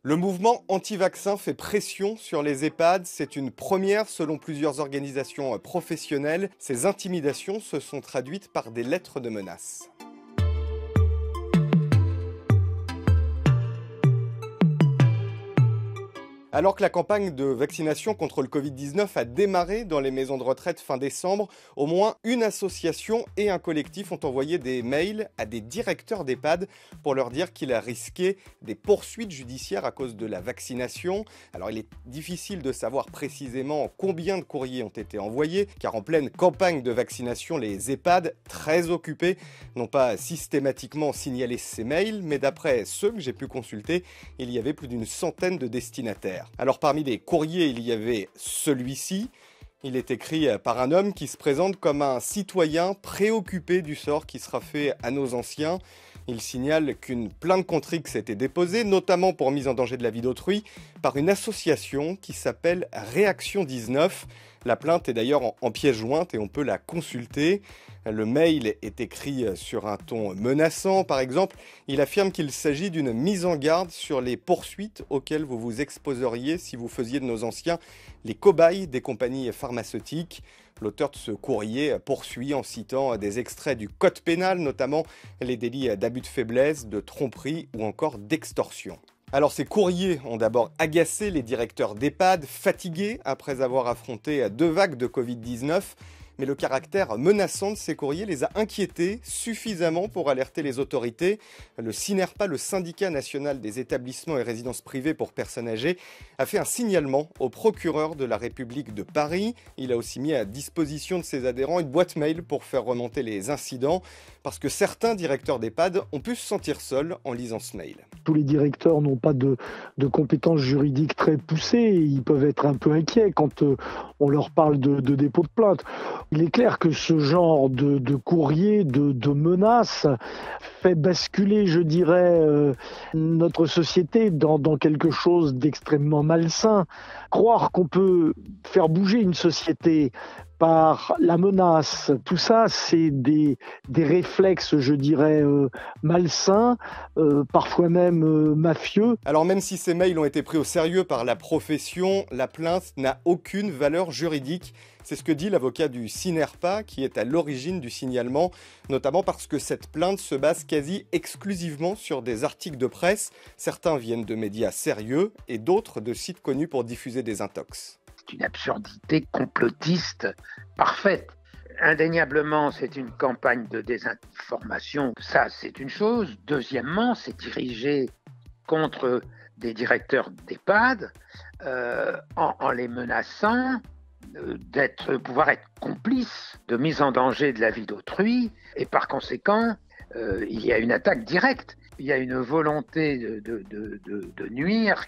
Le mouvement anti-vaccin fait pression sur les EHPAD. C'est une première selon plusieurs organisations professionnelles. Ces intimidations se sont traduites par des lettres de menaces. Alors que la campagne de vaccination contre le Covid-19 a démarré dans les maisons de retraite fin décembre, au moins une association et un collectif ont envoyé des mails à des directeurs d'EHPAD pour leur dire qu'il a risqué des poursuites judiciaires à cause de la vaccination. Alors il est difficile de savoir précisément combien de courriers ont été envoyés, car en pleine campagne de vaccination, les EHPAD, très occupés, n'ont pas systématiquement signalé ces mails, mais d'après ceux que j'ai pu consulter, il y avait plus d'une centaine de destinataires. Alors parmi les courriers, il y avait celui-ci. Il est écrit par un homme qui se présente comme un citoyen préoccupé du sort qui sera fait à nos anciens. Il signale qu'une plainte contre X a été déposée, notamment pour mise en danger de la vie d'autrui, par une association qui s'appelle Réaction 19. La plainte est d'ailleurs en pièce jointe et on peut la consulter. Le mail est écrit sur un ton menaçant, par exemple. Il affirme qu'il s'agit d'une mise en garde sur les poursuites auxquelles vous vous exposeriez si vous faisiez de nos anciens les cobayes des compagnies pharmaceutiques. L'auteur de ce courrier poursuit en citant des extraits du code pénal, notamment les délits d'abus de faiblesse, de tromperie ou encore d'extorsion. Alors ces courriers ont d'abord agacé les directeurs d'EHPAD, fatigués après avoir affronté 2 vagues de Covid-19. Mais le caractère menaçant de ces courriers les a inquiétés suffisamment pour alerter les autorités. Le SYNERPA, le syndicat national des établissements et résidences privées pour personnes âgées, a fait un signalement au procureur de la République de Paris. Il a aussi mis à disposition de ses adhérents une boîte mail pour faire remonter les incidents, parce que certains directeurs d'EHPAD ont pu se sentir seuls en lisant ce mail. Tous les directeurs n'ont pas de compétences juridiques très poussées. Ils peuvent être un peu inquiets quand on leur parle de dépôt de plainte. Il est clair que ce genre de courrier, de menaces, fait basculer, je dirais, notre société dans quelque chose d'extrêmement malsain. Croire qu'on peut faire bouger une société par la menace, tout ça, c'est des réflexes, je dirais, malsains, parfois même mafieux. Alors même si ces mails ont été pris au sérieux par la profession, la plainte n'a aucune valeur juridique. C'est ce que dit l'avocat du SYNERPA qui est à l'origine du signalement, notamment parce que cette plainte se base quasi exclusivement sur des articles de presse. Certains viennent de médias sérieux et d'autres de sites connus pour diffuser des intox. C'est une absurdité complotiste parfaite. Indéniablement, c'est une campagne de désinformation. Ça, c'est une chose. Deuxièmement, c'est dirigé contre des directeurs d'EHPAD en les menaçant pouvoir être complices de mise en danger de la vie d'autrui. Et par conséquent, il y a une attaque directe. Il y a une volonté de nuire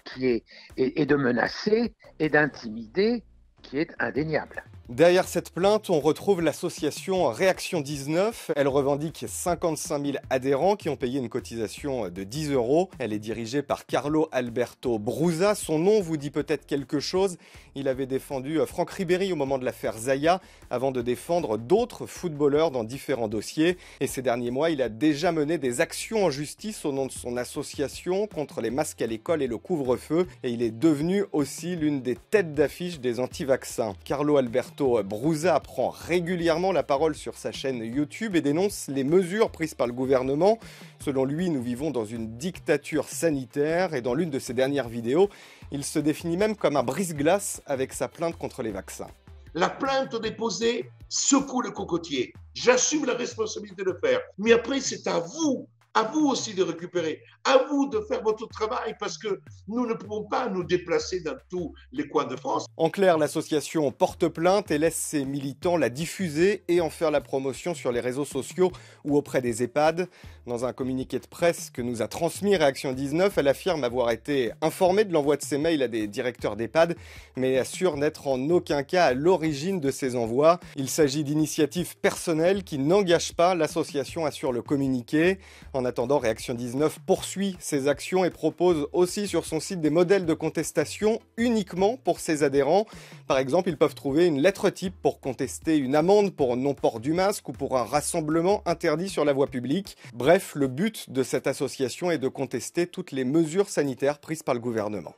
et de menacer et d'intimider qui est indéniable. Derrière cette plainte, on retrouve l'association Réaction 19. Elle revendique 55 000 adhérents qui ont payé une cotisation de 10 €. Elle est dirigée par Carlo Alberto Brusa. Son nom vous dit peut-être quelque chose. Il avait défendu Franck Ribéry au moment de l'affaire Zaya, avant de défendre d'autres footballeurs dans différents dossiers. Et ces derniers mois, il a déjà mené des actions en justice au nom de son association contre les masques à l'école et le couvre-feu. Et il est devenu aussi l'une des têtes d'affiche des anti-vaccins. Carlo Alberto Brusa prend régulièrement la parole sur sa chaîne YouTube et dénonce les mesures prises par le gouvernement. Selon lui, nous vivons dans une dictature sanitaire et dans l'une de ses dernières vidéos, il se définit même comme un brise-glace avec sa plainte contre les vaccins. La plainte déposée secoue le cocotier. J'assume la responsabilité de le faire. Mais après, c'est à vous aussi de récupérer, à vous de faire votre travail parce que nous ne pouvons pas nous déplacer dans tous les coins de France. En clair, l'association porte plainte et laisse ses militants la diffuser et en faire la promotion sur les réseaux sociaux ou auprès des EHPAD. Dans un communiqué de presse que nous a transmis Réaction 19, elle affirme avoir été informée de l'envoi de ces mails à des directeurs d'EHPAD, mais assure n'être en aucun cas à l'origine de ces envois. Il s'agit d'initiatives personnelles qui n'engagent pas, l'association assure le communiqué. En attendant, Réaction 19 poursuit ses actions et propose aussi sur son site des modèles de contestation uniquement pour ses adhérents. Par exemple, ils peuvent trouver une lettre type pour contester une amende pour non-port du masque ou pour un rassemblement interdit sur la voie publique. Bref, le but de cette association est de contester toutes les mesures sanitaires prises par le gouvernement.